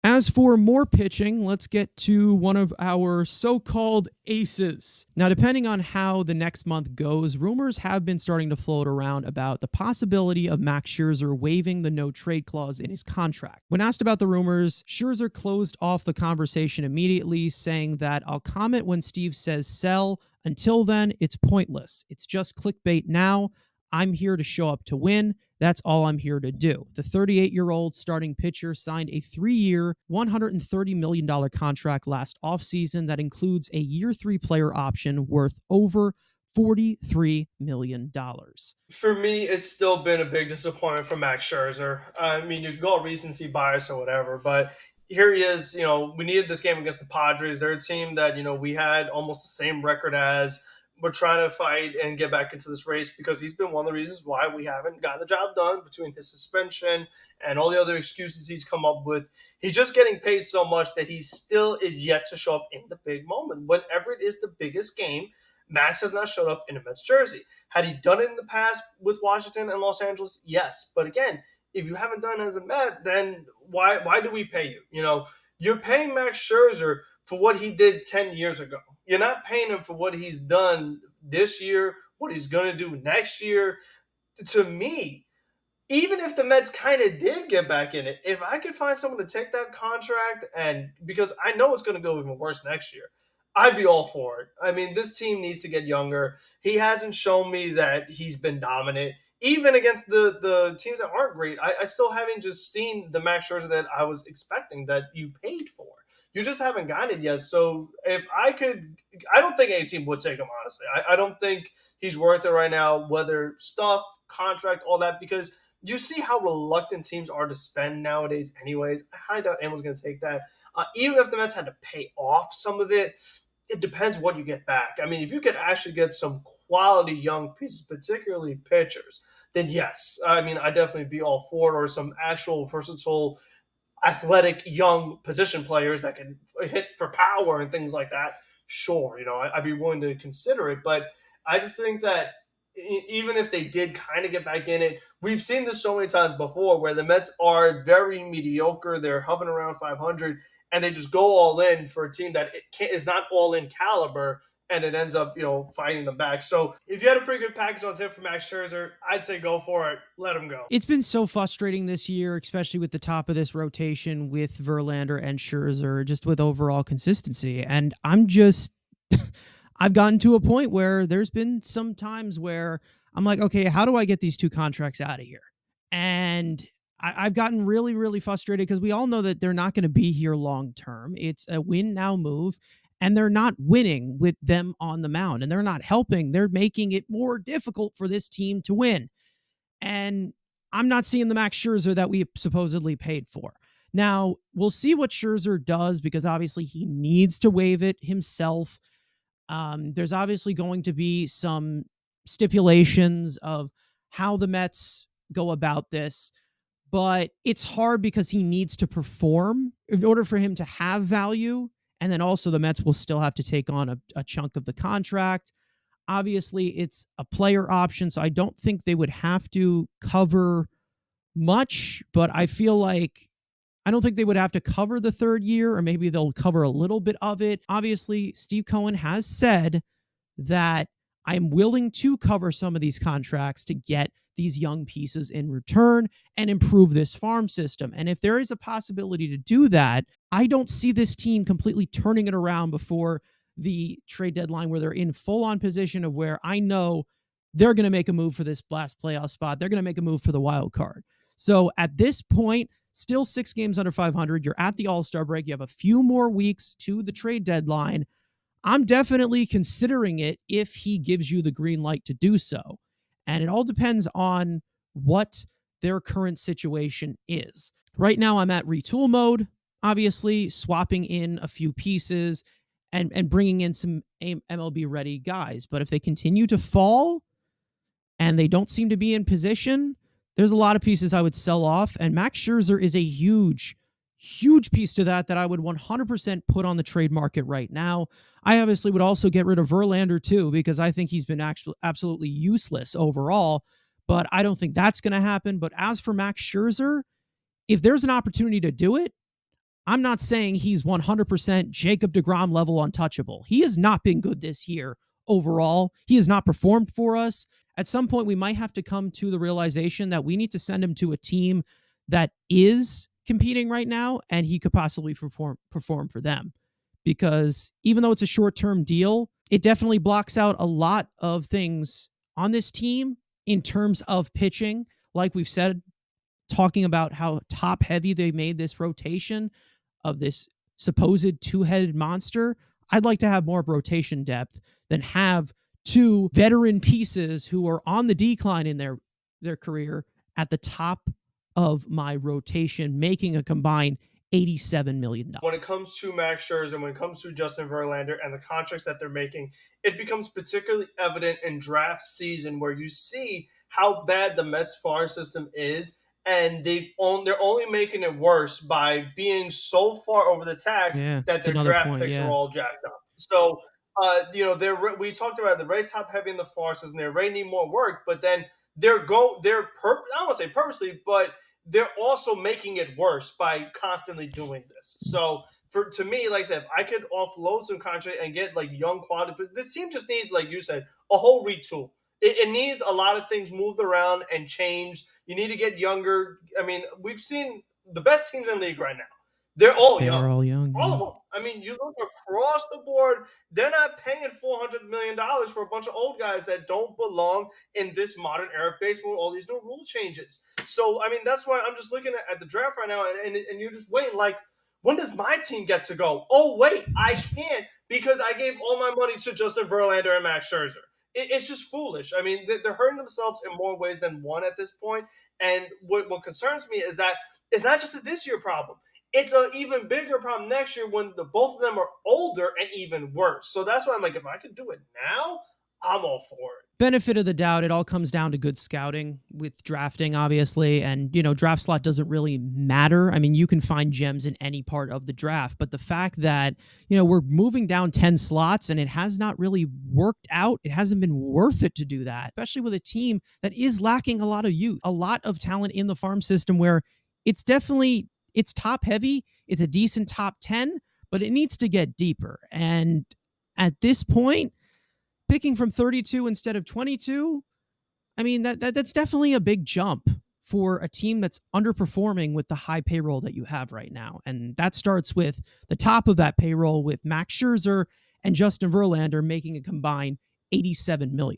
As for more pitching, let's get to one of our so-called aces. Now, depending on how the next month goes, rumors have been starting to float around about the possibility of Max Scherzer waiving the no-trade clause in his contract. When asked about the rumors, Scherzer closed off the conversation immediately, saying that I'll comment when Steve says sell. Until then, it's pointless. It's just clickbait now. I'm here to show up to win. That's all I'm here to do. The 38-year-old starting pitcher signed a 3-year, $130 million contract last offseason that includes a year 3 player option worth over $43 million. For me, it's still been a big disappointment for Max Scherzer. I mean, you can call it recency bias or whatever, but here he is. We needed this game against the Padres. They're a team that, we had almost the same record as. We're trying to fight and get back into this race because he's been one of the reasons why we haven't gotten the job done between his suspension and all the other excuses he's come up with. He's just getting paid so much that he still is yet to show up in the big moment. Whenever it is the biggest game, Max has not showed up in a Mets jersey. Had he done it in the past with Washington and Los Angeles? Yes. But again, if you haven't done it as a Met, then why do we pay you? You're paying Max Scherzer for what he did 10 years ago. You're not paying him for what he's done this year, what he's going to do next year. To me, even if the Mets kind of did get back in it, if I could find someone to take that contract, and because I know it's going to go even worse next year, I'd be all for it. I mean, this team needs to get younger. He hasn't shown me that he's been dominant. Even against the teams that aren't great, I still haven't just seen the Max Scherzer that I was expecting that you paid for. You just haven't gotten it yet. So if I could, I don't think any team would take him, honestly. I don't think he's worth it right now, whether stuff, contract, all that, because you see how reluctant teams are to spend nowadays anyways. I highly doubt anyone's going to take that. Even if the Mets had to pay off some of it, it depends what you get back. I mean, if you could actually get some quality young pieces, particularly pitchers, then yes. I mean, I'd definitely be all for it, or some actual versatile athletic young position players that can hit for power and things like that. Sure, I'd be willing to consider it. But I just think that even if they did kind of get back in it, we've seen this so many times before where the Mets are very mediocre. They're hovering around 500, and they just go all in for a team that is not all in caliber, and it ends up, fighting them back. So if you had a pretty good package on tip for Max Scherzer, I'd say go for it. Let him go. It's been so frustrating this year, especially with the top of this rotation with Verlander and Scherzer, just with overall consistency. And I've gotten to a point where there's been some times where I'm like, okay, how do I get these two contracts out of here? And I've gotten really, really frustrated because we all know that they're not going to be here long term. It's a win now move, and they're not winning with them on the mound, and they're not helping. They're making it more difficult for this team to win. And I'm not seeing the Max Scherzer that we supposedly paid for. Now, we'll see what Scherzer does because obviously he needs to waive it himself. There's obviously going to be some stipulations of how the Mets go about this, but it's hard because he needs to perform in order for him to have value. And then also the Mets will still have to take on a chunk of the contract. Obviously, it's a player option, so I don't think they would have to cover much, but I feel like I don't think they would have to cover the third year, or maybe they'll cover a little bit of it. Obviously, Steve Cohen has said that I'm willing to cover some of these contracts to get these young pieces in return and improve this farm system. And if there is a possibility to do that, I don't see this team completely turning it around before the trade deadline where they're in full-on position of where I know they're going to make a move for this last playoff spot. They're going to make a move for the wild card. So at this point, still 6 games under 500. You're at the All-Star break. You have a few more weeks to the trade deadline. I'm definitely considering it if he gives you the green light to do so. And it all depends on what their current situation is. Right now, I'm at retool mode, obviously, swapping in a few pieces and bringing in some MLB-ready guys. But if they continue to fall and they don't seem to be in position, there's a lot of pieces I would sell off. And Max Scherzer is a huge piece to that I would 100% put on the trade market right now. I obviously would also get rid of Verlander too, because I think he's been absolutely useless overall, but I don't think that's going to happen. But as for Max Scherzer, if there's an opportunity to do it, I'm not saying he's 100% Jacob DeGrom level untouchable. He has not been good this year overall. He has not performed for us. At some point, we might have to come to the realization that we need to send him to a team that is competing right now, and he could possibly perform for them. Because even though it's a short-term deal, it definitely blocks out a lot of things on this team in terms of pitching. Like we've said, talking about how top heavy they made this rotation of this supposed two-headed monster. I'd like to have more rotation depth than have two veteran pieces who are on the decline in their career at the top of my rotation, making a combined $87 million. When it comes to Max Scherzer, when it comes to Justin Verlander and the contracts that they're making, it becomes particularly evident in draft season where you see how bad the Mets farm system is, and they're only making it worse by being so far over the tax Yeah, that that's their another draft point. picks are Yeah. all jacked up. So, we talked about the very top heavy in the farm system. They already need more work, but then I don't want to say purposely, but they're also making it worse by constantly doing this. So to me, like I said, if I could offload some contract and get like young quality, but this team just needs, like you said, a whole retool. It needs a lot of things moved around and changed. You need to get younger. I mean, we've seen the best teams in the league right now. They're all They young. are all young. All Yeah. of them. I mean, you look across the board, they're not paying $400 million for a bunch of old guys that don't belong in this modern era of baseball with all these new rule changes. So, I mean, that's why I'm just looking at the draft right now, and you're just waiting, like, when does my team get to go? Oh, wait, I can't because I gave all my money to Justin Verlander and Max Scherzer. It's just foolish. I mean, they're hurting themselves in more ways than one at this point. And what concerns me is that it's not just a this year problem. It's an even bigger problem next year when both of them are older and even worse. So that's why I'm like, if I could do it now, I'm all for it. Benefit of the doubt, it all comes down to good scouting with drafting, obviously. And, draft slot doesn't really matter. I mean, you can find gems in any part of the draft. But the fact that, we're moving down 10 slots and it has not really worked out, it hasn't been worth it to do that, especially with a team that is lacking a lot of youth, a lot of talent in the farm system where it's top heavy. It's a decent top 10, but it needs to get deeper. And at this point, picking from 32 instead of 22, I mean, that's definitely a big jump for a team that's underperforming with the high payroll that you have right now. And that starts with the top of that payroll with Max Scherzer and Justin Verlander making a combined $87 million.